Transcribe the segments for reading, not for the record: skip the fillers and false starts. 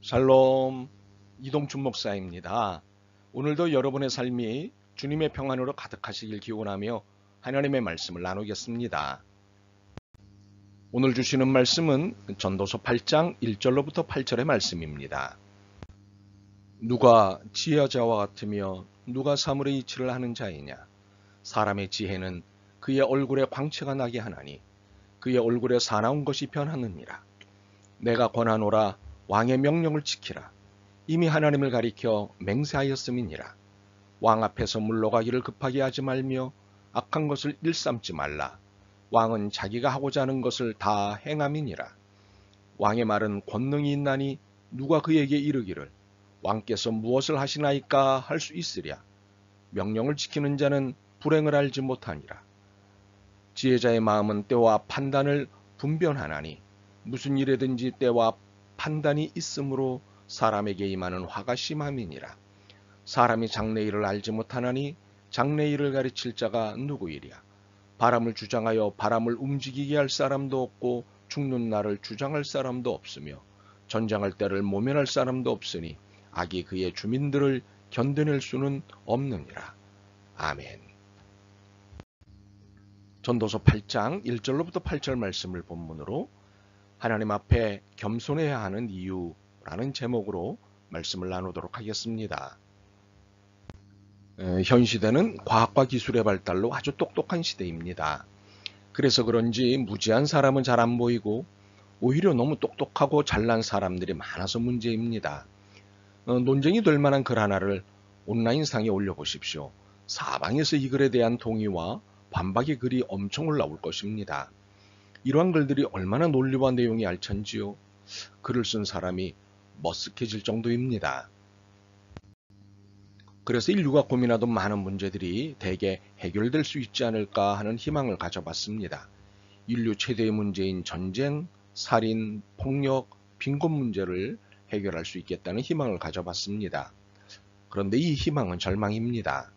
샬롬, 이동춘 목사입니다. 오늘도 여러분의 삶이 주님의 평안으로 가득하시길 기원하며 하나님의 말씀을 나누겠습니다. 오늘 주시는 말씀은 전도서 8장 1절로부터 8절의 말씀입니다. 누가 지혜자와 같으며 누가 사물의 이치를 하는 자이냐? 사람의 지혜는 그의 얼굴에 광채가 나게 하나니 그의 얼굴에 사나운 것이 변하느니라. 내가 권하노라. 왕의 명령을 지키라. 이미 하나님을 가리켜 맹세하였음이니라. 왕 앞에서 물러가기를 급하게 하지 말며 악한 것을 일삼지 말라. 왕은 자기가 하고자 하는 것을 다 행함이니라. 왕의 말은 권능이 있나니 누가 그에게 이르기를 왕께서 무엇을 하시나이까 할 수 있으랴. 명령을 지키는 자는 불행을 알지 못하니라. 지혜자의 마음은 때와 판단을 분별하나니 무슨 일에든지 때와 판단이 있으므로 사람에게 임하는 화가 심함이니라. 사람이 장래일을 알지 못하나니 장래일을 가르칠 자가 누구이랴. 바람을 주장하여 바람을 움직이게 할 사람도 없고 죽는 날을 주장할 사람도 없으며 전쟁할 때를 모면할 사람도 없으니 악이 그의 주민들을 견뎌낼 수는 없느니라. 아멘. 전도서 8장 1절로부터 8절 말씀을 본문으로 하나님 앞에 겸손해야 하는 이유라는 제목으로 말씀을 나누도록 하겠습니다. 현 시대는 과학과 기술의 발달로 아주 똑똑한 시대입니다. 그래서 그런지 무지한 사람은 잘 안 보이고 오히려 너무 똑똑하고 잘난 사람들이 많아서 문제입니다. 논쟁이 될 만한 글 하나를 온라인상에 올려보십시오. 사방에서 이 글에 대한 동의와 반박의 글이 엄청 올라올 것입니다. 이러한 글들이 얼마나 논리와 내용이 알찬지요. 글을 쓴 사람이 머쓱해질 정도입니다. 그래서 인류가 고민하던 많은 문제들이 대개 해결될 수 있지 않을까 하는 희망을 가져봤습니다. 인류 최대의 문제인 전쟁, 살인, 폭력, 빈곤 문제를 해결할 수 있겠다는 희망을 가져봤습니다. 그런데 이 희망은 절망입니다.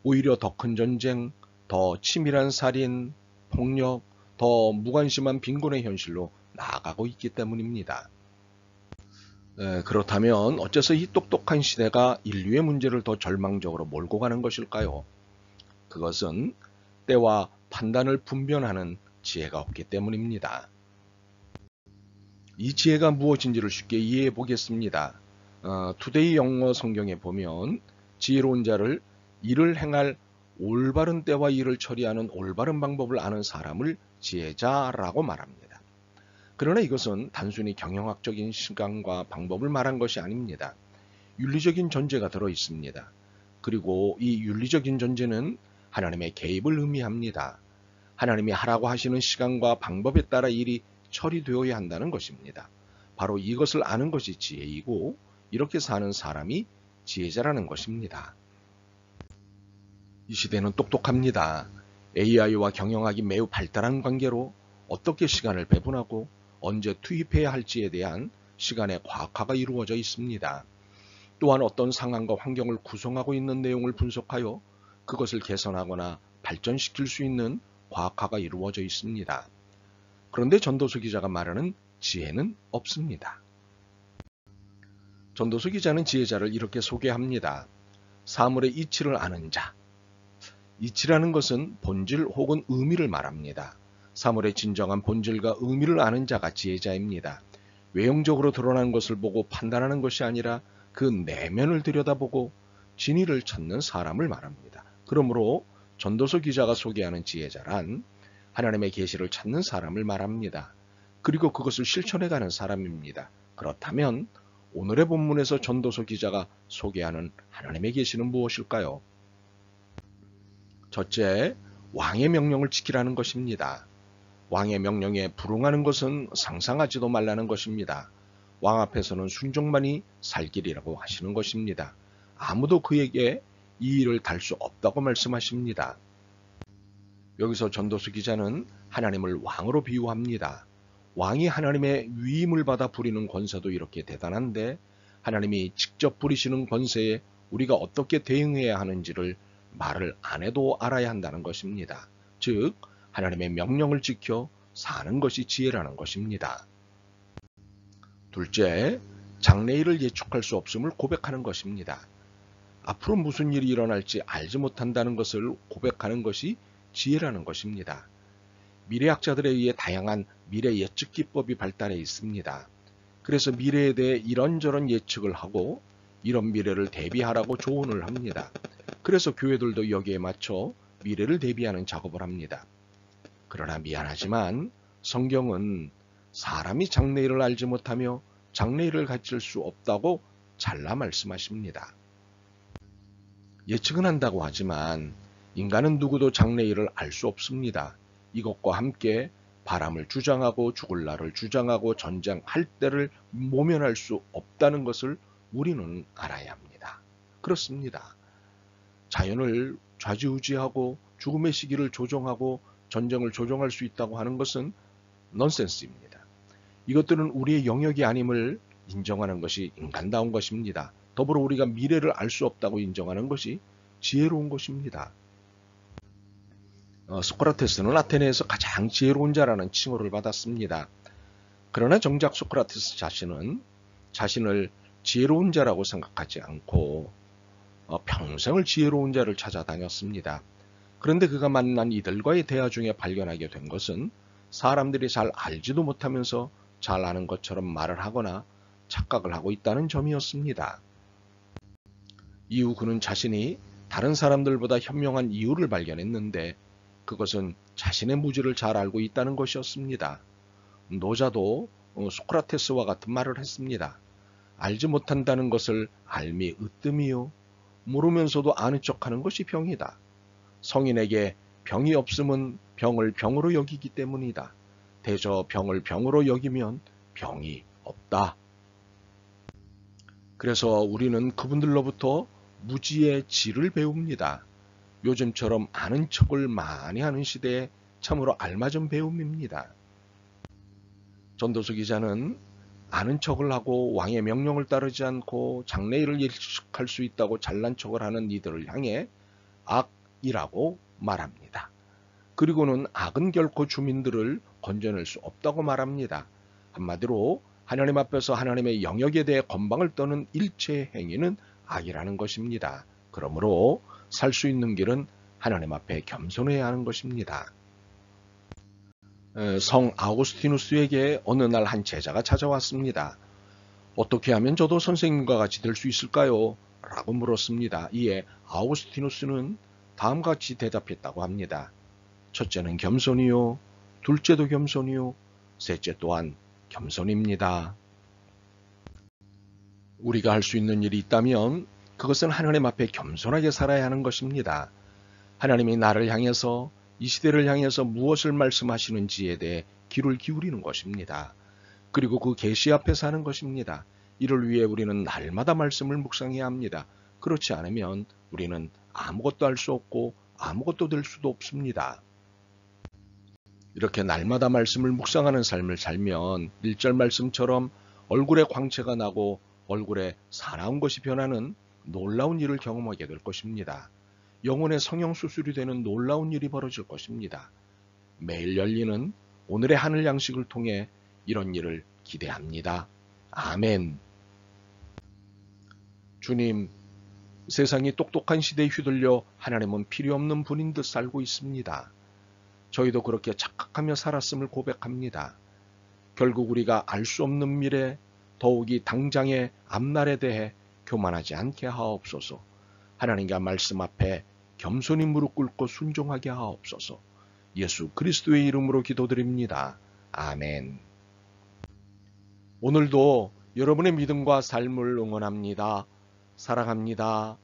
오히려 더 큰 전쟁, 더 치밀한 살인, 폭력, 더 무관심한 빈곤의 현실로 나아가고 있기 때문입니다. 그렇다면 어째서 이 똑똑한 시대가 인류의 문제를 더 절망적으로 몰고 가는 것일까요? 그것은 때와 판단을 분별하는 지혜가 없기 때문입니다. 이 지혜가 무엇인지를 쉽게 이해해 보겠습니다. 투데이 영어 성경에 보면 지혜로운 자를 일을 행할 올바른 때와 일을 처리하는 올바른 방법을 아는 사람을 지혜자라고 말합니다. 그러나 이것은 단순히 경영학적인 시간과 방법을 말한 것이 아닙니다. 윤리적인 전제가 들어 있습니다. 그리고 이 윤리적인 전제는 하나님의 개입을 의미합니다. 하나님이 하라고 하시는 시간과 방법에 따라 일이 처리되어야 한다는 것입니다. 바로 이것을 아는 것이 지혜이고 이렇게 사는 사람이 지혜자라는 것입니다. 이 시대는 똑똑합니다. AI와 경영학이 매우 발달한 관계로 어떻게 시간을 배분하고 언제 투입해야 할지에 대한 시간의 과학화가 이루어져 있습니다. 또한 어떤 상황과 환경을 구성하고 있는 내용을 분석하여 그것을 개선하거나 발전시킬 수 있는 과학화가 이루어져 있습니다. 그런데 전도서 기자가 말하는 지혜는 없습니다. 전도서 기자는 지혜자를 이렇게 소개합니다. 사물의 이치를 아는 자. 이치라는 것은 본질 혹은 의미를 말합니다. 사물의 진정한 본질과 의미를 아는 자가 지혜자입니다. 외형적으로 드러난 것을 보고 판단하는 것이 아니라 그 내면을 들여다보고 진리를 찾는 사람을 말합니다. 그러므로 전도서 기자가 소개하는 지혜자란 하나님의 계시를 찾는 사람을 말합니다. 그리고 그것을 실천해가는 사람입니다. 그렇다면 오늘의 본문에서 전도서 기자가 소개하는 하나님의 계시는 무엇일까요? 첫째, 왕의 명령을 지키라는 것입니다. 왕의 명령에 불응하는 것은 상상하지도 말라는 것입니다. 왕 앞에서는 순종만이 살 길이라고 하시는 것입니다. 아무도 그에게 이 일을 달 수 없다고 말씀하십니다. 여기서 전도서 기자는 하나님을 왕으로 비유합니다. 왕이 하나님의 위임을 받아 부리는 권세도 이렇게 대단한데 하나님이 직접 부리시는 권세에 우리가 어떻게 대응해야 하는지를 말을 안 해도 알아야 한다는 것입니다. 즉 하나님의 명령을 지켜 사는 것이 지혜라는 것입니다. 둘째, 장래일을 예측할 수 없음을 고백하는 것입니다. 앞으로 무슨 일이 일어날지 알지 못한다는 것을 고백하는 것이 지혜라는 것입니다. 미래학자들에 의해 다양한 미래 예측 기법이 발달해 있습니다. 그래서 미래에 대해 이런저런 예측을 하고 이런 미래를 대비하라고 조언을 합니다. 그래서 교회들도 여기에 맞춰 미래를 대비하는 작업을 합니다. 그러나 미안하지만 성경은 사람이 장래일을 알지 못하며 장래일을 가질 수 없다고 잘라 말씀하십니다. 예측은 한다고 하지만 인간은 누구도 장래일을 알 수 없습니다. 이것과 함께 바람을 주장하고 죽을 날을 주장하고 전쟁할 때를 모면할 수 없다는 것을 우리는 알아야 합니다. 그렇습니다. 자연을 좌지우지하고 죽음의 시기를 조종하고 전쟁을 조종할 수 있다고 하는 것은 넌센스입니다. 이것들은 우리의 영역이 아님을 인정하는 것이 인간다운 것입니다. 더불어 우리가 미래를 알 수 없다고 인정하는 것이 지혜로운 것입니다. 소크라테스는 아테네에서 가장 지혜로운 자라는 칭호를 받았습니다. 그러나 정작 소크라테스 자신은 자신을 지혜로운 자라고 생각하지 않고 평생을 지혜로운 자를 찾아다녔습니다. 그런데 그가 만난 이들과의 대화 중에 발견하게 된 것은 사람들이 잘 알지도 못하면서 잘 아는 것처럼 말을 하거나 착각을 하고 있다는 점이었습니다. 이후 그는 자신이 다른 사람들보다 현명한 이유를 발견했는데 그것은 자신의 무지를 잘 알고 있다는 것이었습니다. 노자도 소크라테스와 같은 말을 했습니다. 알지 못한다는 것을 알미 으뜸이요. 모르면서도 아는 척하는 것이 병이다. 성인에게 병이 없음은 병을 병으로 여기기 때문이다. 대저 병을 병으로 여기면 병이 없다. 그래서 우리는 그분들로부터 무지의 질을 배웁니다. 요즘처럼 아는 척을 많이 하는 시대에 참으로 알맞은 배움입니다. 전도서 기자는 아는 척을 하고 왕의 명령을 따르지 않고 장래일을 예측할 수 있다고 잘난 척을 하는 이들을 향해 악이라고 말합니다. 그리고는 악은 결코 주민들을 건져낼 수 없다고 말합니다. 한마디로 하나님 앞에서 하나님의 영역에 대해 건방을 떠는 일체의 행위는 악이라는 것입니다. 그러므로 살 수 있는 길은 하나님 앞에 겸손해야 하는 것입니다. 성 아우구스티누스에게 어느 날 한 제자가 찾아왔습니다. 어떻게 하면 저도 선생님과 같이 될 수 있을까요? 라고 물었습니다. 이에 아우구스티누스는 다음과 같이 대답했다고 합니다. 첫째는 겸손이요. 둘째도 겸손이요. 셋째 또한 겸손입니다. 우리가 할 수 있는 일이 있다면 그것은 하나님 앞에 겸손하게 살아야 하는 것입니다. 하나님이 나를 향해서 이 시대를 향해서 무엇을 말씀하시는지에 대해 귀를 기울이는 것입니다. 그리고 그 계시 앞에 사는 것입니다. 이를 위해 우리는 날마다 말씀을 묵상해야 합니다. 그렇지 않으면 우리는 아무것도 할 수 없고 아무것도 될 수도 없습니다. 이렇게 날마다 말씀을 묵상하는 삶을 살면 1절 말씀처럼 얼굴에 광채가 나고 얼굴에 사나운 것이 변하는 놀라운 일을 경험하게 될 것입니다. 영혼의 성형수술이 되는 놀라운 일이 벌어질 것입니다. 매일 열리는 오늘의 하늘 양식을 통해 이런 일을 기대합니다. 아멘. 주님, 세상이 똑똑한 시대에 휘둘려 하나님은 필요 없는 분인 듯 살고 있습니다. 저희도 그렇게 착각하며 살았음을 고백합니다. 결국 우리가 알 수 없는 미래, 더욱이 당장의 앞날에 대해 교만하지 않게 하옵소서. 하나님과 말씀 앞에 겸손히 무릎 꿇고 순종하게 하옵소서. 예수 그리스도의 이름으로 기도드립니다. 아멘. 오늘도 여러분의 믿음과 삶을 응원합니다. 사랑합니다.